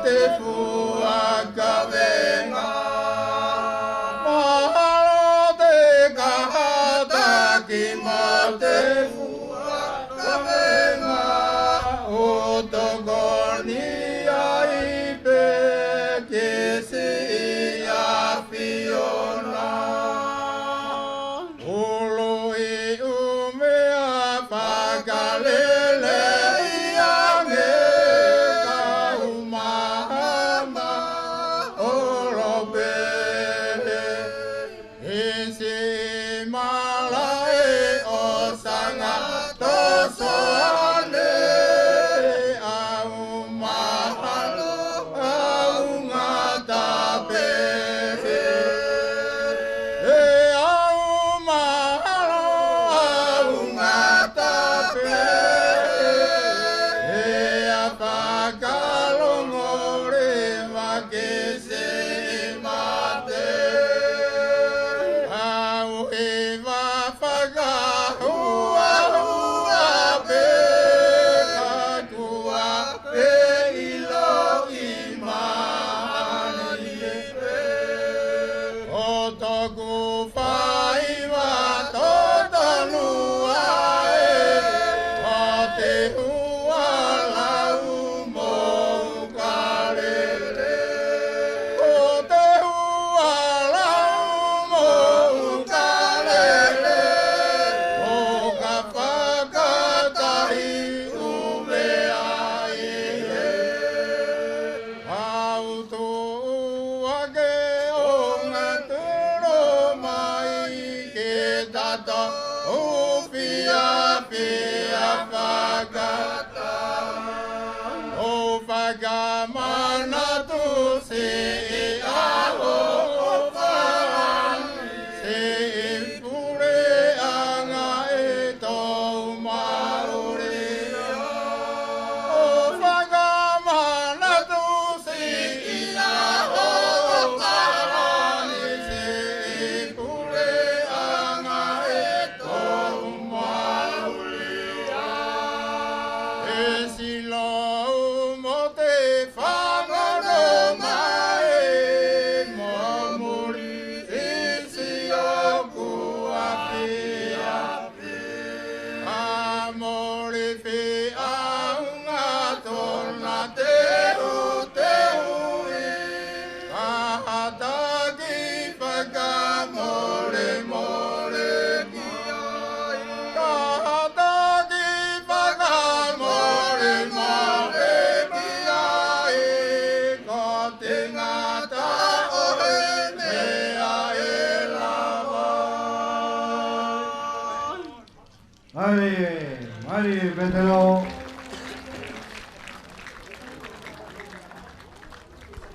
te fua kawenga. Mahalo te kahata ki mo te fua kawenga. O togoni ai pe kesi ia fiona. Ulu I umea pakalele iange kaumahama olobe. Isi malai osanga tosoane au mahalo au ngatape. Au mahalo au ngatape. Apakalongore makese mate. Au eva faga hua hua pe kakua pe ilo imani pe. Otoku faiwa totanua o te hua lau mo kalele. O te hua lau mo kalele. O ka whakatahi umea ihe. Au tō ake o ngā tūro mai ke tata upia pia whakata. O whakamana tu se aho o whaani se pure anga e tau maorea. O whakamana tu se aho o whaani se pure anga e tau maorea. E silo mo te whangono mai mo muri isi o kuapi api. A mori whi aunga tona te hui. A hataki whaka more more ki ai. Ka hataki whaka more more ki ai. Ko te ngata o he mea e lawa. Mari, Petero.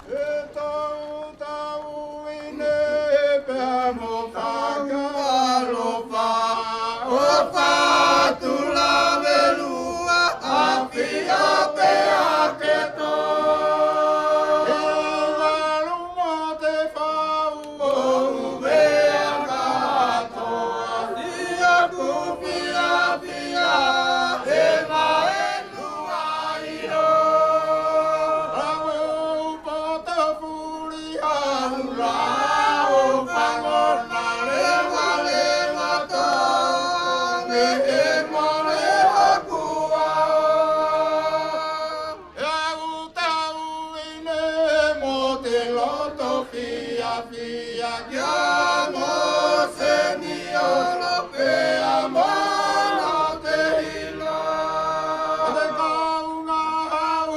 E tau tau ine pea mo whakalofa. O whātula velua api ape ake tō. E walu mo te whau o umea katoa. Ia kupia pia e maenua iro. Rawe upata furi haura o whangona lewa lewa tō. Me e mare hakua. E au tau ine mo te loto fia fia kia mo se ni olo pea mona te hila. Te kaunga hau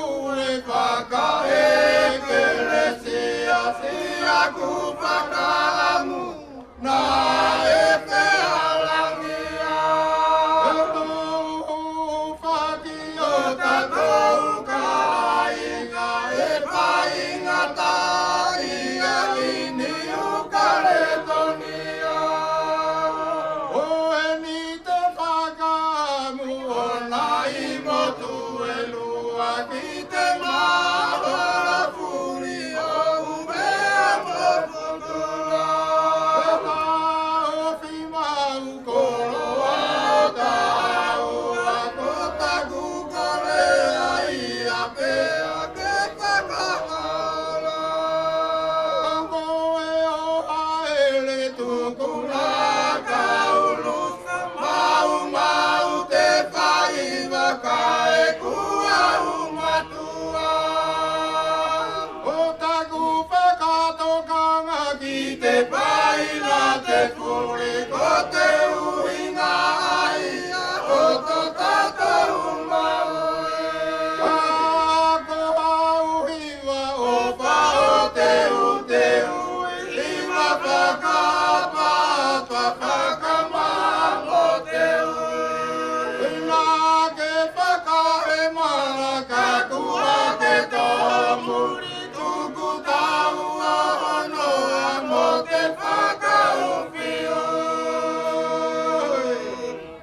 e whaka e kere sia sia ku whakaamu na e pea langia. E tau whaki o tatou ka inga e whainga ta